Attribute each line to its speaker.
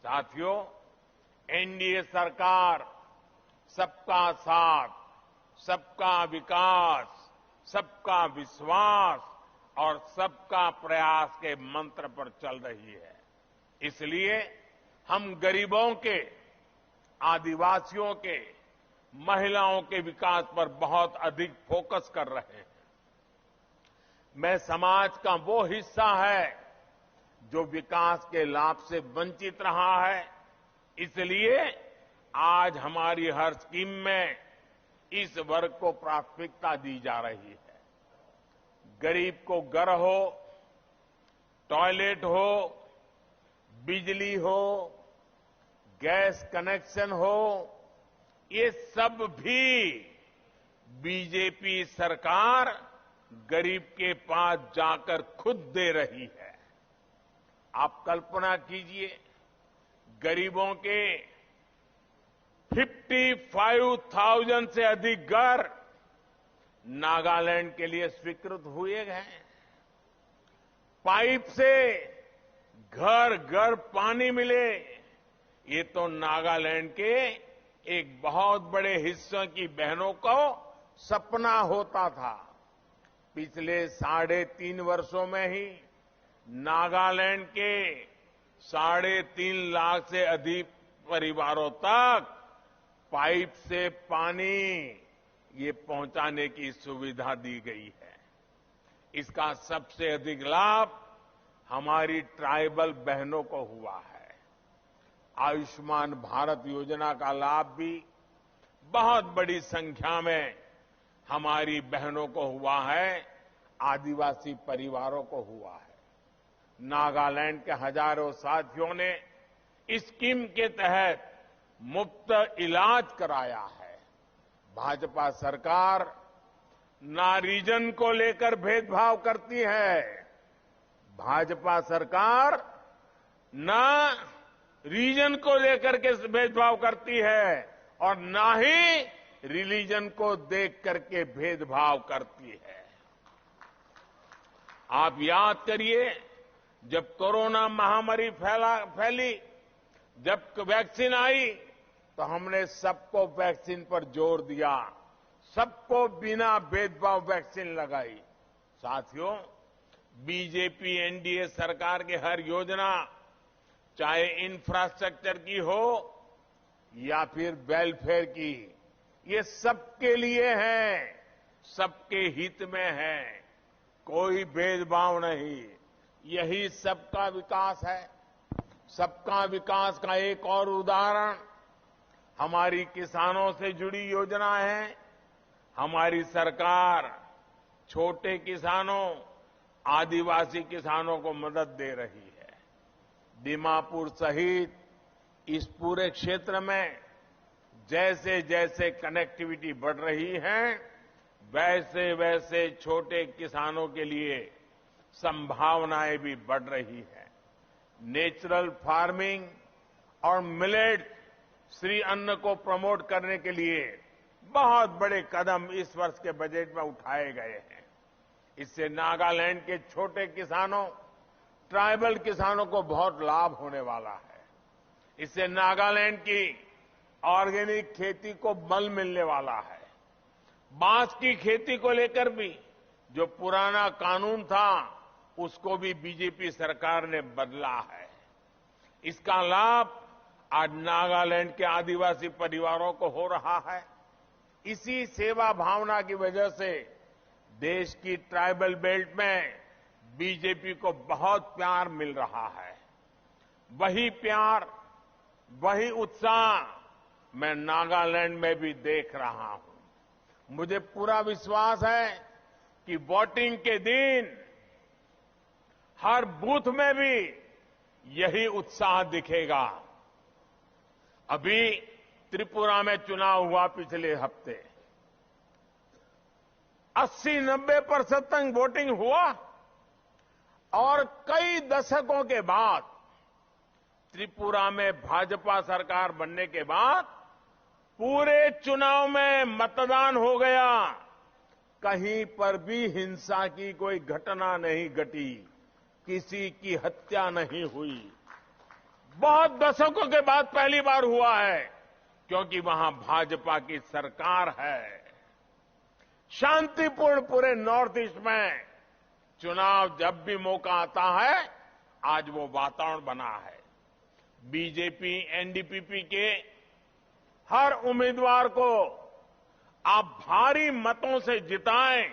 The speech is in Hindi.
Speaker 1: साथियों, एनडीए सरकार सबका साथ, सबका विकास, सबका विश्वास और सबका प्रयास के मंत्र पर चल रही है। इसलिए हम गरीबों के, आदिवासियों के, महिलाओं के विकास पर बहुत अधिक फोकस कर रहे हैं। मैं समाज का वो हिस्सा है जो विकास के लाभ से वंचित रहा है, इसलिए आज हमारी हर स्कीम में इस वर्ग को प्राथमिकता दी जा रही है। गरीब को घर हो, टॉयलेट हो, बिजली हो, गैस कनेक्शन हो, ये सब भी बीजेपी सरकार गरीब के पास जाकर खुद दे रही है। आप कल्पना कीजिए, गरीबों के 55,000 से अधिक घर नागालैंड के लिए स्वीकृत हुए हैं। पाइप से घर घर पानी मिले, ये तो नागालैंड के एक बहुत बड़े हिस्से की बहनों को सपना होता था। पिछले 3.5 वर्षों में ही नागालैंड के 3.5 लाख से अधिक परिवारों तक पाइप से पानी ये पहुंचाने की सुविधा दी गई है। इसका सबसे अधिक लाभ हमारी ट्राइबल बहनों को हुआ है। आयुष्मान भारत योजना का लाभ भी बहुत बड़ी संख्या में हमारी बहनों को हुआ है, आदिवासी परिवारों को हुआ है। नागालैंड के हजारों साथियों ने इस स्कीम के तहत मुफ्त इलाज कराया है। भाजपा सरकार ना रीजन को लेकर भेदभाव करती है। भाजपा सरकार ना रीजन को लेकर के भेदभाव करती है और ना ही रिलीजन को देख करके भेदभाव करती है। आप याद करिए, जब कोरोना महामारी फैली, जब वैक्सीन आई, तो हमने सबको वैक्सीन पर जोर दिया, सबको बिना भेदभाव वैक्सीन लगाई। साथियों, बीजेपी एनडीए सरकार की हर योजना, चाहे इंफ्रास्ट्रक्चर की हो या फिर वेलफेयर की, ये सबके लिए है, सबके हित में है, कोई भेदभाव नहीं। यही सबका विकास है। सबका विकास का एक और उदाहरण हमारी किसानों से जुड़ी योजना है। हमारी सरकार छोटे किसानों, आदिवासी किसानों को मदद दे रही है। दीमापुर सहित इस पूरे क्षेत्र में जैसे जैसे कनेक्टिविटी बढ़ रही है, वैसे वैसे छोटे किसानों के लिए संभावनाएं भी बढ़ रही है। नेचुरल फार्मिंग और मिलेट श्री अन्न को प्रमोट करने के लिए बहुत बड़े कदम इस वर्ष के बजट में उठाए गए हैं। इससे नागालैंड के छोटे किसानों, ट्राइबल किसानों को बहुत लाभ होने वाला है। इससे नागालैंड की ऑर्गेनिक खेती को बल मिलने वाला है। बांस की खेती को लेकर भी जो पुराना कानून था, उसको भी बीजेपी सरकार ने बदला है। इसका लाभ आज नागालैंड के आदिवासी परिवारों को हो रहा है। इसी सेवा भावना की वजह से देश की ट्राइबल बेल्ट में बीजेपी को बहुत प्यार मिल रहा है। वही प्यार, वही उत्साह मैं नागालैंड में भी देख रहा हूं। मुझे पूरा विश्वास है कि वोटिंग के दिन हर बूथ में भी यही उत्साह दिखेगा। अभी त्रिपुरा में चुनाव हुआ पिछले हफ्ते, 80-90% तक वोटिंग हुआ और कई दशकों के बाद त्रिपुरा में भाजपा सरकार बनने के बाद पूरे चुनाव में मतदान हो गया। कहीं पर भी हिंसा की कोई घटना नहीं घटी, किसी की हत्या नहीं हुई। बहुत दशकों के बाद पहली बार हुआ है, क्योंकि वहां भाजपा की सरकार है। शांतिपूर्ण पूरे नॉर्थ ईस्ट में चुनाव जब भी मौका आता है, आज वो वातावरण बना है। बीजेपी एनडीपीपी के हर उम्मीदवार को आप भारी मतों से जिताएं,